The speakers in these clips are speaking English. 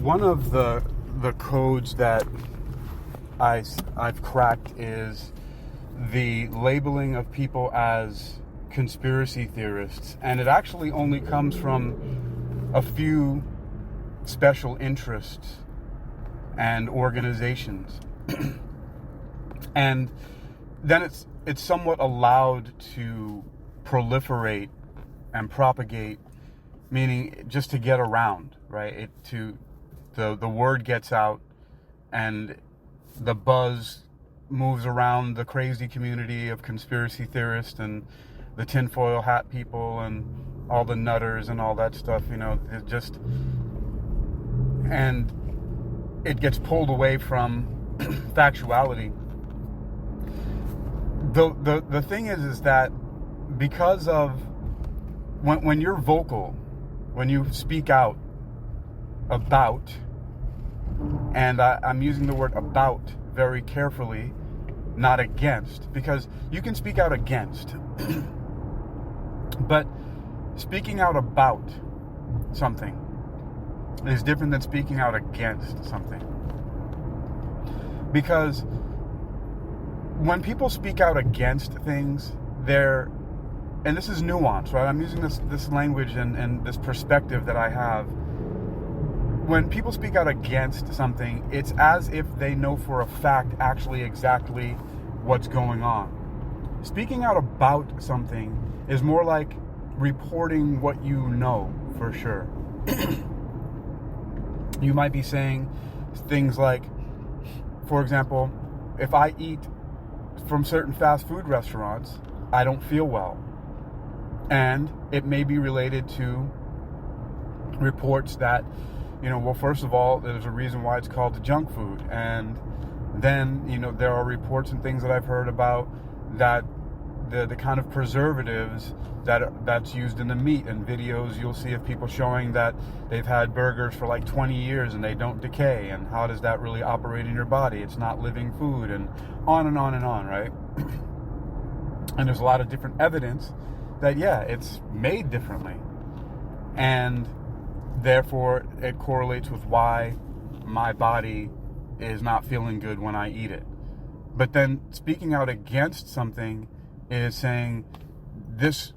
one of the codes that I've cracked is the labeling of people as conspiracy theorists, and it actually only comes from a few special interests and organizations. And then it's somewhat allowed to proliferate and propagate, meaning just to get around, right? The word gets out, and the buzz moves around the crazy community of conspiracy theorists and the tinfoil hat people and all the nutters and all that stuff, and it gets pulled away from factuality. The thing is that because of when you're vocal, when you speak out about, and I'm using the word about very carefully, not against, because you can speak out against, but speaking out about something is different than speaking out against something. Because when people speak out against things, and this is nuance, right? I'm using this language and this perspective that I have. When people speak out against something, it's as if they know for a fact actually exactly what's going on. Speaking out about something is more like reporting what you know for sure. You might be saying things like, for example, if I eat from certain fast food restaurants, I don't feel well. And it may be related to reports that, well, first of all, there's a reason why it's called junk food. And then, there are reports and things that I've heard about that the kind of preservatives that's used in the meat, and videos you'll see of people showing that they've had burgers for like 20 years and they don't decay, and how does that really operate in your body? It's not living food, and on and on and on, right? And there's a lot of different evidence that, yeah, it's made differently, and therefore it correlates with why my body is not feeling good when I eat it. But then speaking out against something is saying this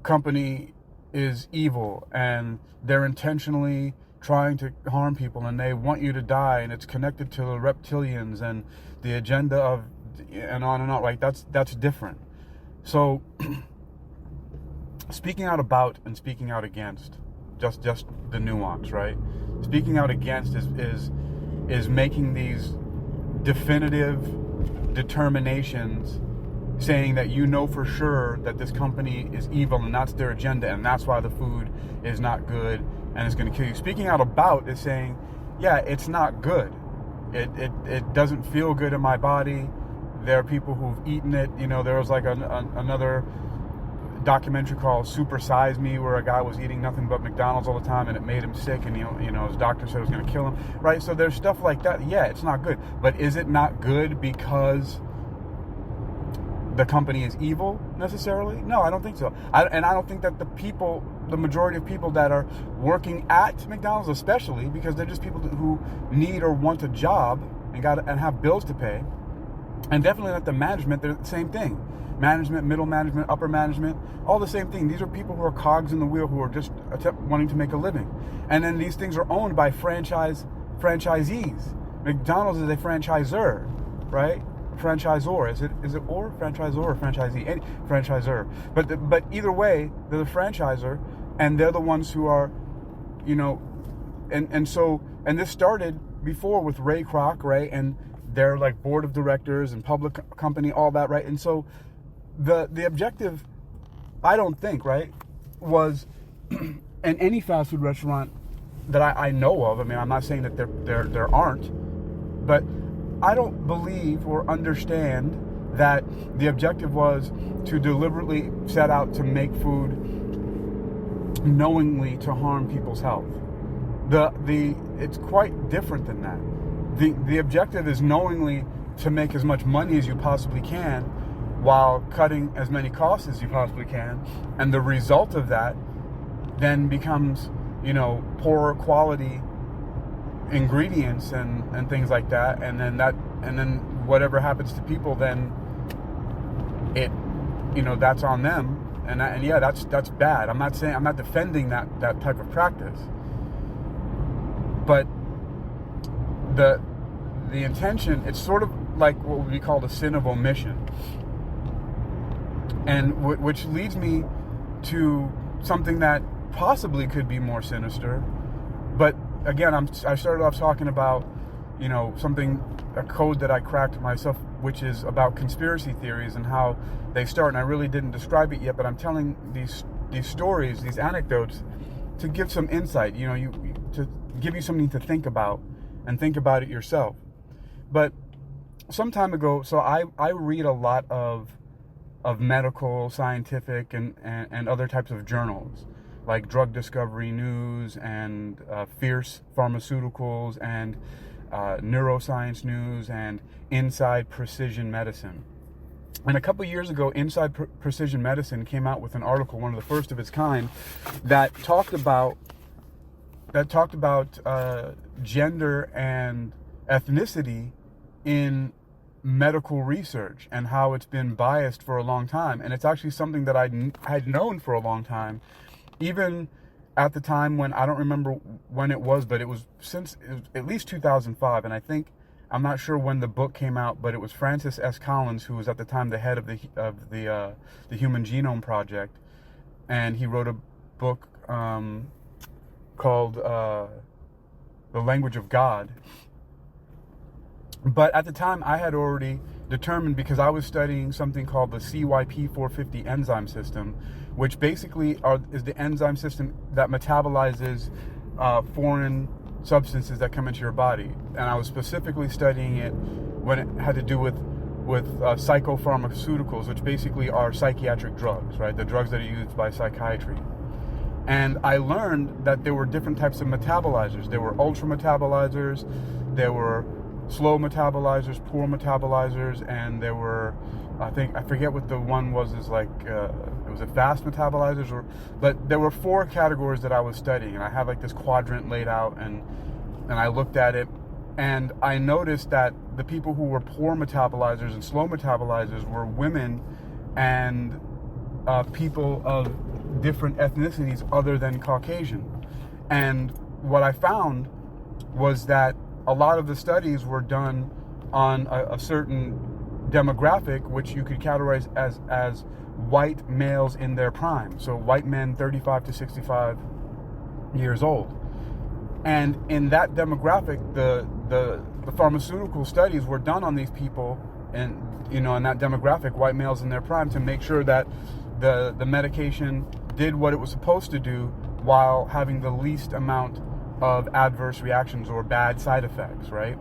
company is evil and they're intentionally trying to harm people and they want you to die, and it's connected to the reptilians and the agenda of, and on and on, right? That's different. So speaking out about and speaking out against, just the nuance, right? Speaking out against is making these definitive determinations, saying that for sure that this company is evil and that's their agenda and that's why the food is not good and it's going to kill you. Speaking out about is saying, yeah, it's not good. It doesn't feel good in my body. There are people who've eaten it. There was like another documentary called Super Size Me, where a guy was eating nothing but McDonald's all the time and it made him sick, and his doctor said it was going to kill him, right? So there's stuff like that. Yeah, it's not good, but is it not good because the company is evil necessarily? No, I don't think so. I don't think that the majority of people that are working at McDonald's, especially because they're just people who need or want a job and have bills to pay, and definitely not the management. They're the same thing. Management, middle management, upper management, all the same thing. These are people who are cogs in the wheel, who are just wanting to make a living. And then these things are owned by franchisees. McDonald's is a franchisor, right? Franchisor. Is it or franchisor or franchisee? Franchisor. But either way, they're the franchisor, and they're the ones who are, and this started before with Ray Kroc, right? And they're like board of directors and public company, all that, right? And so the objective, I don't think, right, was in any fast food restaurant that I know of. I mean, I'm not saying that there aren't, but I don't believe or understand that the objective was to deliberately set out to make food knowingly to harm people's health. It's quite different than that. The objective is knowingly to make as much money as you possibly can while cutting as many costs as you possibly can, and the result of that then becomes, poorer quality ingredients and things like that, and then whatever happens to people, then it, that's on them, and yeah, that's bad. I'm not defending that type of practice, but the intention, it's sort of like what would be called a sin of omission, and which leads me to something that possibly could be more sinister. But again, I started off talking about, a code that I cracked myself, which is about conspiracy theories and how they start. And I really didn't describe it yet, but I'm telling these stories, these anecdotes, to give some insight, to give you something to think about, and think about it yourself. But some time ago, so I read a lot of medical, scientific, and other types of journals, like Drug Discovery News and Fierce Pharmaceuticals and Neuroscience News and Inside Precision Medicine. And a couple years ago, Inside Precision Medicine came out with an article, one of the first of its kind, that talked about gender and ethnicity in medical research and how it's been biased for a long time. And it's actually something that I had known for a long time, even at the time when, I don't remember when it was, but it was at least 2005. And I'm not sure when the book came out, but it was Francis S. Collins, who was at the time the head of the Human Genome Project, and he wrote a book called The Language of God. But at the time, I had already determined, because I was studying something called the CYP450 enzyme system, which basically is the enzyme system that metabolizes foreign substances that come into your body. And I was specifically studying it when it had to do with psychopharmaceuticals, which basically are psychiatric drugs, right? The drugs that are used by psychiatry. And I learned that there were different types of metabolizers. There were ultra metabolizers, there were slow metabolizers, poor metabolizers, and there were, I forget what the one was, it was a fast metabolizers, but there were 4 categories that I was studying, and I have like this quadrant laid out, and I looked at it, and I noticed that the people who were poor metabolizers and slow metabolizers were women and people of different ethnicities other than Caucasian. And what I found was that a lot of the studies were done on a certain demographic, which you could categorize as white males in their prime. So white men 35 to 65 years old. And in that demographic, the pharmaceutical studies were done on these people, and in that demographic, white males in their prime, to make sure that the medication did what it was supposed to do while having the least amount of adverse reactions or bad side effects, right?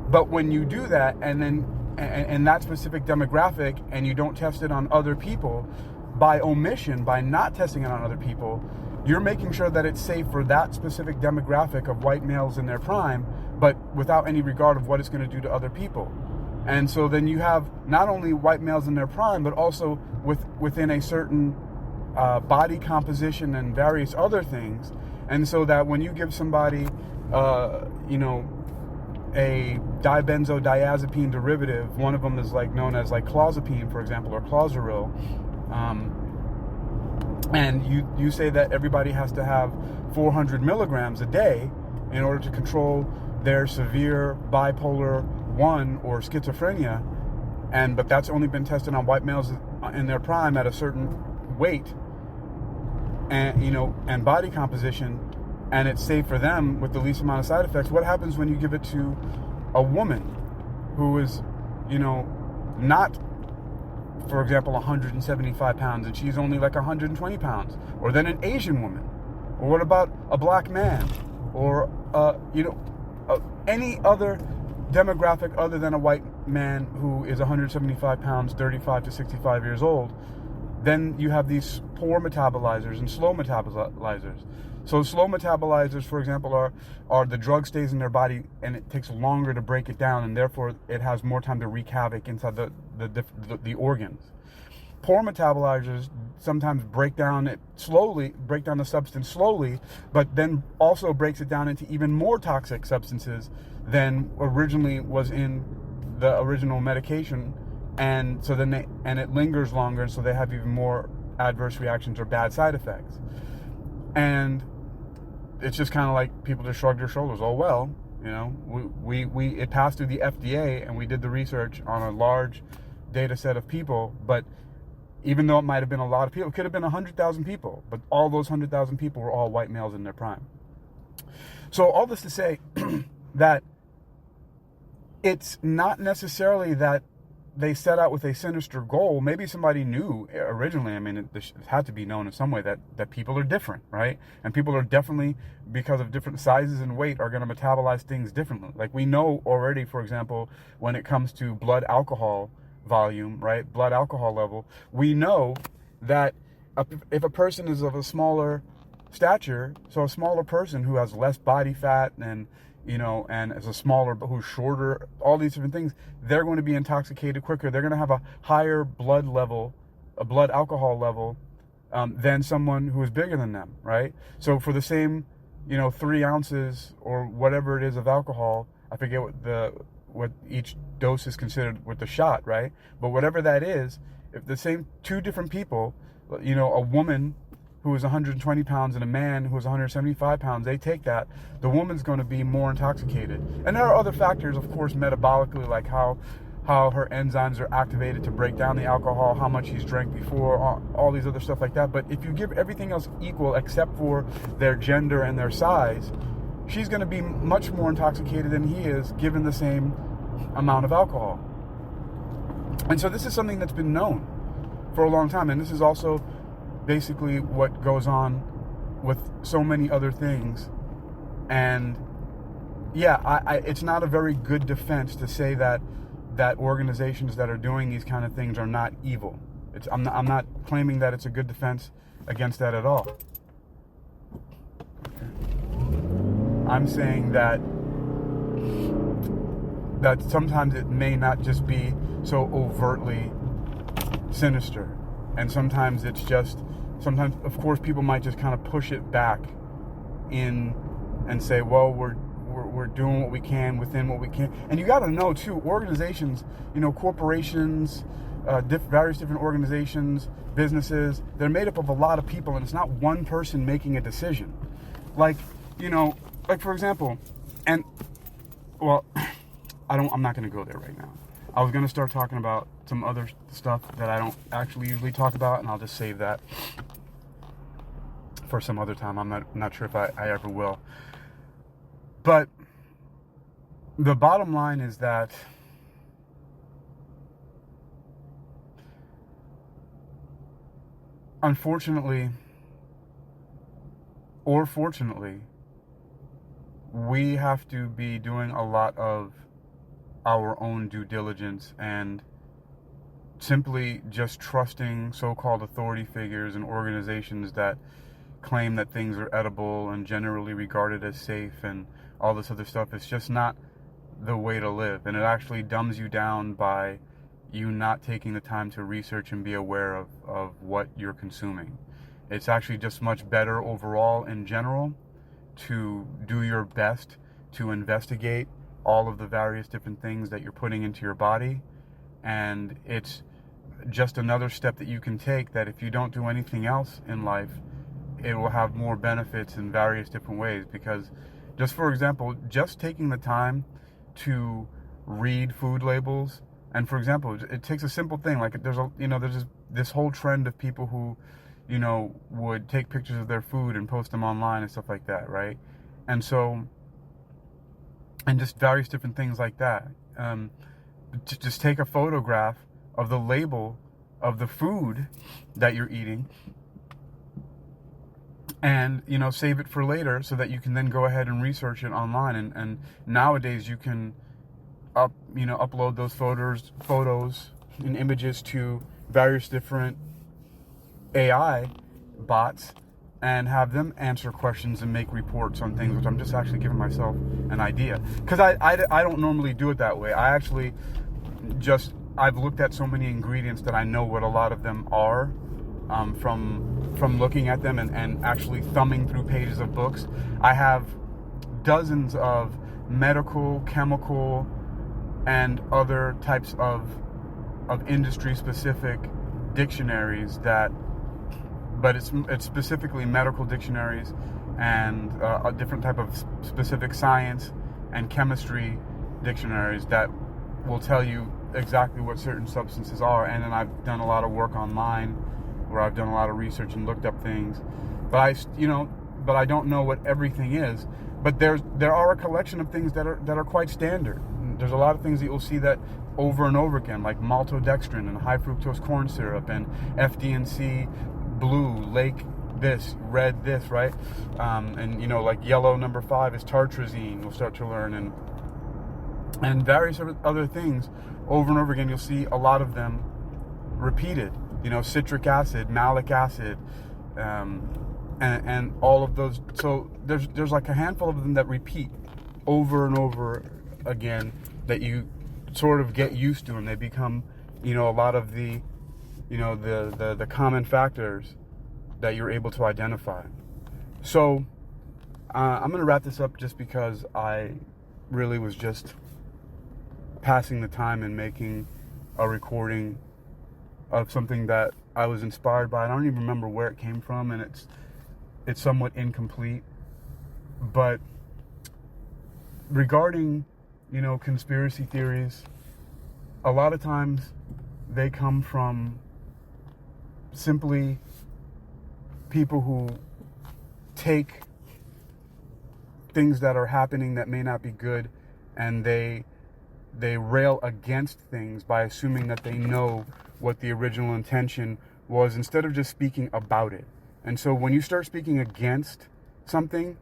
But when you do that, and then in that specific demographic, and you don't test it on other people, by omission, by not testing it on other people, you're making sure that it's safe for that specific demographic of white males in their prime, but without any regard of what it's going to do to other people. And so then you have not only white males in their prime, but also within a certain body composition and various other things. And so that when you give somebody, a dibenzodiazepine derivative, one of them is known as clozapine, for example, or clozaril, and you say that everybody has to have 400 milligrams a day in order to control their severe bipolar 1 or schizophrenia, but that's only been tested on white males in their prime at a certain weight and body composition, and it's safe for them with the least amount of side effects. What happens when you give it to a woman who is not, for example, 175 pounds, and she's only 120 pounds, or then an Asian woman, or what about a black man, or any other demographic other than a white man who is 175 pounds, 35 to 65 years old? Then you have these poor metabolizers and slow metabolizers. So slow metabolizers, for example, are the drug stays in their body and it takes longer to break it down, and therefore it has more time to wreak havoc inside the organs. poor metabolizers sometimes break down the substance slowly, but then also breaks it down into even more toxic substances than originally was in the original medication, and so then it lingers longer, so they have even more adverse reactions or bad side effects. And it's just kind of like people just shrug their shoulders. Oh well, it passed through the FDA, and we did the research on a large data set of people, but even though it might have been a lot of people, it could have been 100,000 people, but all those 100,000 people were all white males in their prime. So all this to say that it's not necessarily that they set out with a sinister goal. Maybe somebody knew originally. I mean, it had to be known in some way that people are different, right? And people are definitely, because of different sizes and weight, are going to metabolize things differently. Like we know already, for example, when it comes to blood alcohol volume, right? Blood alcohol level, we know that if a person is of a smaller stature, so a smaller person who has less body fat and and is a smaller, but who's shorter, all these different things, they're going to be intoxicated quicker. They're going to have a higher blood alcohol level than someone who is bigger than them, right? So for the same, 3 ounces or whatever it is of alcohol, I forget what each dose is considered with the shot, right? But whatever that is, if the same 2 different people, a woman who is 120 pounds and a man who is 175 pounds, they take that, the woman's going to be more intoxicated. And there are other factors, of course, metabolically, like how her enzymes are activated to break down the alcohol, how much he's drank before, all these other stuff like that. But if you give everything else equal except for their gender and their size, she's going to be much more intoxicated than he is, given the same amount of alcohol. And so this is something that's been known for a long time. And this is also basically what goes on with so many other things. And yeah, it's not a very good defense to say that organizations that are doing these kind of things are not evil. I'm not claiming that it's a good defense against that at all. I'm saying that sometimes it may not just be so overtly sinister, and sometimes of course people might just kind of push it back in and say, well, we're doing what we can within what we can. And you got to know too, organizations, corporations, various different organizations, businesses, they're made up of a lot of people, and it's not one person making a decision. Like for example, and well, I'm not going to go there right now. I was going to start talking about some other stuff that I don't actually usually talk about, and I'll just save that for some other time. I'm not sure if I ever will. But the bottom line is that unfortunately, or fortunately, we have to be doing a lot of our own due diligence and simply just trusting so-called authority figures and organizations that claim that things are edible and generally regarded as safe and all this other stuff. It's just not the way to live, and it actually dumbs you down by you not taking the time to research and be aware of what you're consuming. It's actually just much better overall in general to do your best to investigate all of the various different things that you're putting into your body. And it's just another step that you can take, that if you don't do anything else in life, it will have more benefits in various different ways. Because just for example, just taking the time to read food labels, and for example, it takes a simple thing like there's this whole trend of people who would take pictures of their food and post them online and stuff like that, right? And so, and just various different things like that. Just take a photograph of the label of the food that you're eating, and save it for later so that you can then go ahead and research it online. And nowadays you can upload those photos and images to various different AI bots and have them answer questions and make reports on things, which I'm just actually giving myself an idea. Because I don't normally do it that way. I actually just I've looked at so many ingredients that I know what a lot of them are, from looking at them and actually thumbing through pages of books. I have dozens of medical, chemical, and other types of industry-specific dictionaries but it's specifically medical dictionaries and a different type of specific science and chemistry dictionaries that will tell you exactly what certain substances are. And then I've done a lot of work online where I've done a lot of research and looked up things, but I don't know what everything is. But there are a collection of things that are quite standard. There's a lot of things that you'll see that over and over again, like maltodextrin and high fructose corn syrup and FD&C blue, lake this, red this, right? And like yellow number 5 is tartrazine. We'll start to learn, and various other things over and over again. You'll see a lot of them repeated. Citric acid, malic acid, and all of those. So there's like a handful of them that repeat over and over again that you sort of get used to, and they become, a lot of the, the common factors that you're able to identify. So I'm going to wrap this up just because I really was just passing the time and making a recording of something that I was inspired by. I don't even remember where it came from, and it's somewhat incomplete. But regarding, conspiracy theories, a lot of times they come from simply people who take things that are happening that may not be good, and they rail against things by assuming that they know what the original intention was, instead of just speaking about it. And so when you start speaking against something,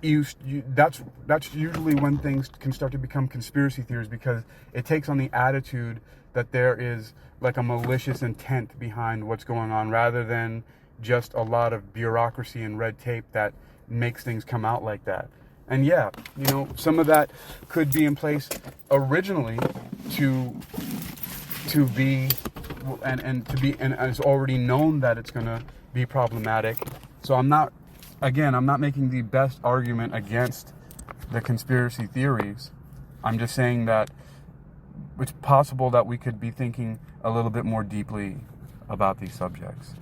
that's usually when things can start to become conspiracy theories, because it takes on the attitude that there is like a malicious intent behind what's going on, rather than just a lot of bureaucracy and red tape that makes things come out like that. And yeah, some of that could be in place originally to be and it's already known that it's going to be problematic. So I'm not making the best argument against the conspiracy theories. I'm just saying that it's possible that we could be thinking a little bit more deeply about these subjects.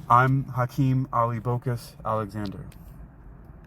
I'm Hakeem Ali-Bocas Alexander.